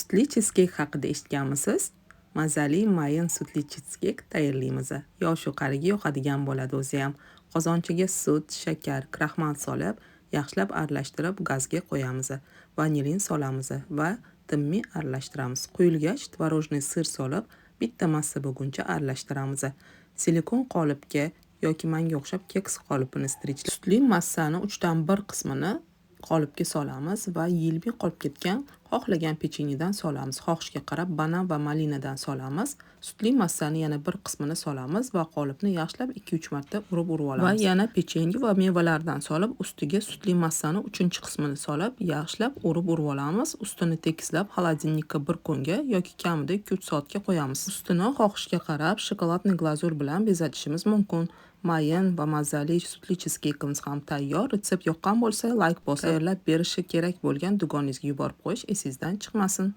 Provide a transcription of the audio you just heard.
Sutli cheescake haqida eshitganmisiz? Mazali mayin sutli cheescake tayyorlaymiz. Yosh-u qariga yoqadigan bo'ladi o'zi ham. Qozonchaga sut, shakar, kraxmal solib, yaxshilab aralashtirib gazga qo'yamiz. Vanilin solamiz va timmi aralashtiramiz. Quyilgach, tvorojniy sir solib, bitta massa bo'lguncha aralashtiramiz. Silikon qolipga yoki manga o'xshab keks qolipini strichli sutli massani 1/3 qismini qolipga solamiz va yilmay qolib ketgan xohlagan pechenyedan solamiz. Xohishga qarab banan va malinadan solamiz. Sutli massani yana bir qismini solamiz va qolipni yaxshilab 2-3 marta urib olamiz. Va yana pechenye va mevalardan solib, ustiga sutli massani 3-qismini solib, yaxshilab urib olamiz. Ustini tekislab xolodilnikka bir kunga yoki kamida 2-3 soatga qo'yamiz. Ustini xohishga qarab shokoladli glazur bilan bezatishimiz mumkin. Mayin va mazali sutli cheescake'imiz ham tayyor. Retsept yoqqan bo'lsa, like bosib, tayyorlab berishi kerak bo'lgan dugonangizga yuborib qo'yish esingizdan chiqmasin.